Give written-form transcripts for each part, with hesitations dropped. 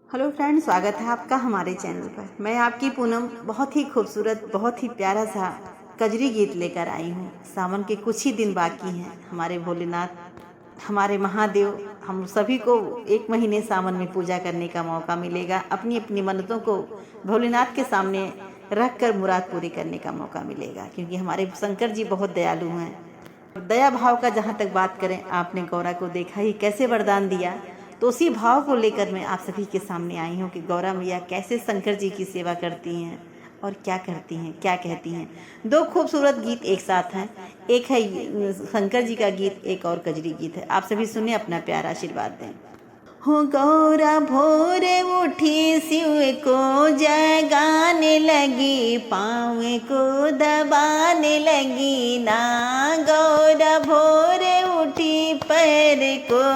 Hello friend, स्वागत है आपका हमारे चैनल पर। मैं आपकी पूनम बहुत ही खूबसूरत, बहुत ही प्यारा सा कजरी गीत लेकर आई हूँ। सावन के कुछ ही दिन बाकी हैं। हमारे भोलेनाथ, हमारे महादेव, हम सभी को एक महीने सावन में पूजा करने का मौका मिलेगा। अपनी अपनी मन्नतों को भोलेनाथ के सामने रख कर मुराद पूरी करने का मौका मिलेगा, क्योंकि हमारे शंकर जी बहुत दयालु हैं। दया भाव का जहाँ तक बात करें, आपने गौरा को देखा ही कैसे वरदान दिया, तो उसी भाव को लेकर मैं आप सभी के सामने आई हूँ कि गौरा मैया कैसे शंकर जी की सेवा करती हैं और क्या करती हैं, क्या कहती हैं। दो खूबसूरत गीत एक साथ हैं, एक है शंकर जी का गीत, एक और कजरी गीत है। आप सभी सुने, अपना प्यारा आशीर्वाद दें। हो गौरा भोरे उठी, शिव को जगाने लगी, पाँव को दबाने लगी ना। गौरा भोरे उठी, पैर को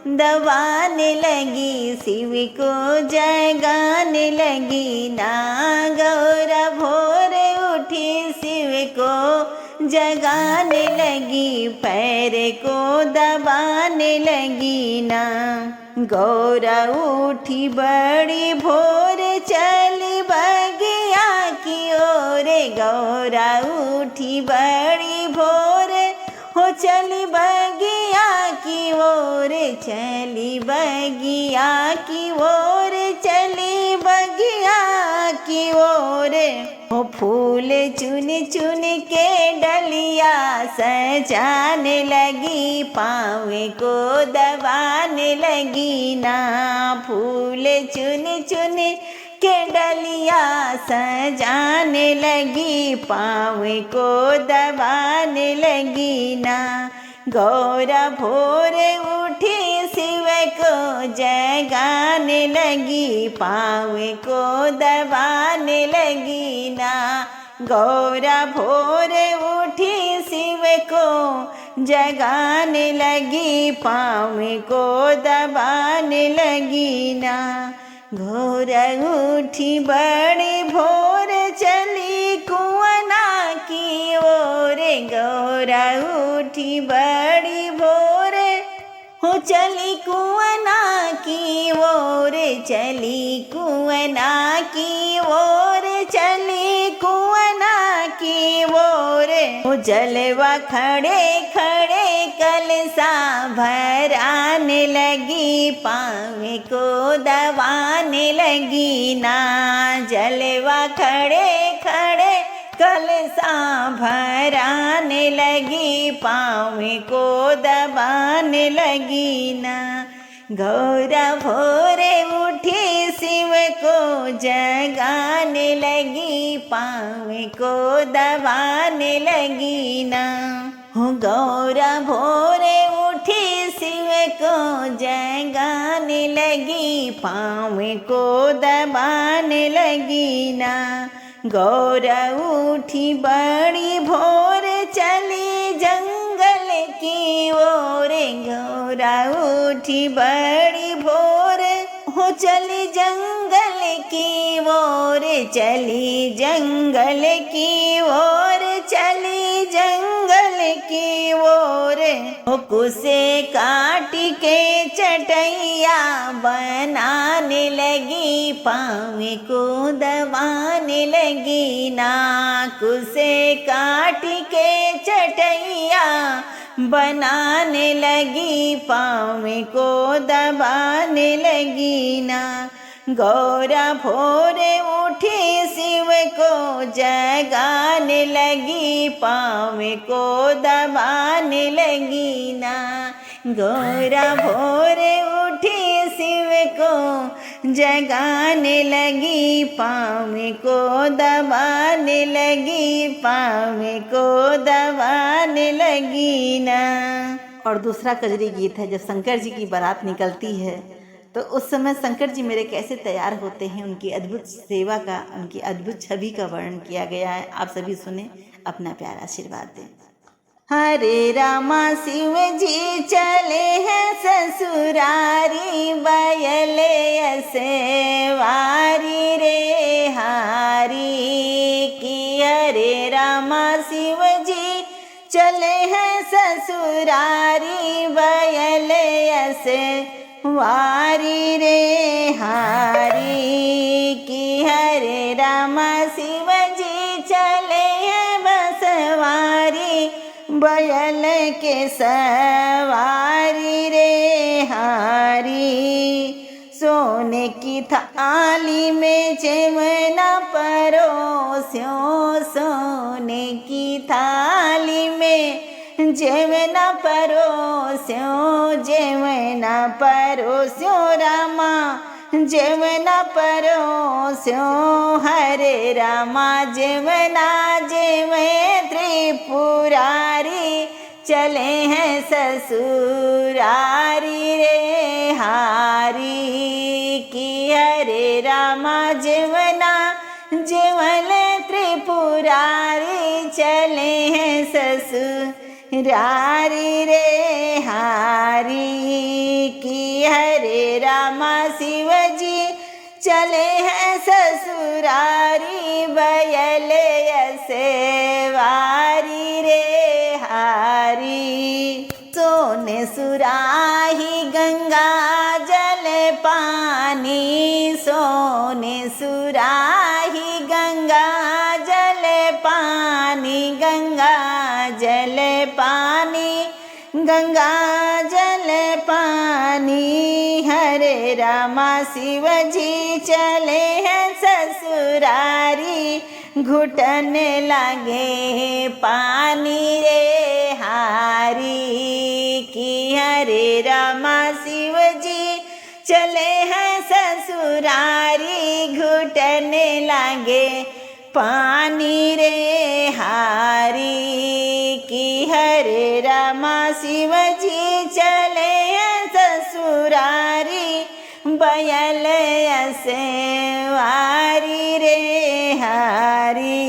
दबाने लगी, शिव को जगाने लगी ना। गौरा भोरे उठी, शिव को जगाने लगी, पैर को दबाने लगी ना। गौरा उठी बड़ी भोर, चली बगिया की ओर। गौरा उठी बड़ी भोर, हो चली बगिया की ओर, चली बगिया की ओर, चली बगिया की ओर। हो फूल चुन चुन के डलिया सजाने लगी, पाँव को दबाने लगी ना। फूल चुन चुन के डलिया सजाने लगी, पाँव को दबाने लगी ना। गौरा भोरे उठी, शिव को जगाने लगी, पाँव को दबाने लगी ना। गौरा भोरे उठी, शिव को जगाने लगी, पाँव को दबाने लगी ना। गौरा उठी बड़ी भोर, चली कुआं की ओर। गौरा उठी बड़ी भोर, हो चली कुआं की ओर, चली कुआं की ओर, चली कुआं की ओर। हो जलवा खड़े खड़े कलसा भराने लगी, पाँव को दबाने लगी ना। जलवा खड़े खड़े कलसा भराने लगी, पाँव को दबाने लगी ना। गौरा भोरे उठी, शिव को जगाने लगी, पाँव को दबाने लगी ना। हो गौरा भोरे उठी, शिव को जगाने लगी, पाँव को दबाने लगी ना। गौरा उठी बड़ी भोर, चली जंगल की ओर। गौरा उठी बड़ी भोर, हो चली जंगल की ओर, चली जंगल की ओर, चली जंगल की ओर। हो कुसे काट के चटैया बनाने लगी, पाँव को दबाने लगी ना। कुसे काट के चटैया बनाने लगी, पाँव को दबाने लगी ना। गौरा भोरे उठी, शिव को जगाने लगी, पाँव को दबाने लगी ना। गौरा भोरे उठी, शिव को जगाने लगी, पाँव को दबाने लगी, पाँव को दबाने लगी ना। और दूसरा कजरी गीत है, जब शंकर जी की बारात निकलती है तो उस समय शंकर जी मेरे कैसे तैयार होते हैं, उनकी अद्भुत सेवा का, उनकी अद्भुत छवि का वर्णन किया गया है। आप सभी सुने, अपना प्यारा आशीर्वाद दें। हरे रामा, शिव जी चले हैं ससुरारी, बयले सवारी रे हारी की। हरे रामा, शिव जी चले हैं ससुरारी, बयले वारी रे हा। के सवारी रे हारी, सोने की थाली में जेवना परोस्यो, सोने की थाली में जेवना परोस्यो, जेवना परोस्यो रामा, जेवना परोस्यो हरे रामा, जेवना जेवे त्रिपुरारी, चले हैं ससुरारी रे हारी, की हरे रामा जेवना जेवल त्रिपुरारी, चले हैं ससुरारी रे हारी, की हरे रामा शिवजी चले हैं ससुरारी, बयल सेवारी रे हारी, सोने सुराही गंगा जल पानी, सोने सुराही गंगा जल पानी, गंगा जल पानी, गंगा जल पानी, हरे रामा शिवजी चले हैं ससुरारी, घुटन लगे पानी रे हारी, की हरे रामा शिवजी चले हैं ससुरारी, घुटन लगे पानी रे हारी, की हरे रामा शिवजी चले हैं ससुरारी, बयल सेवारी रे हारी।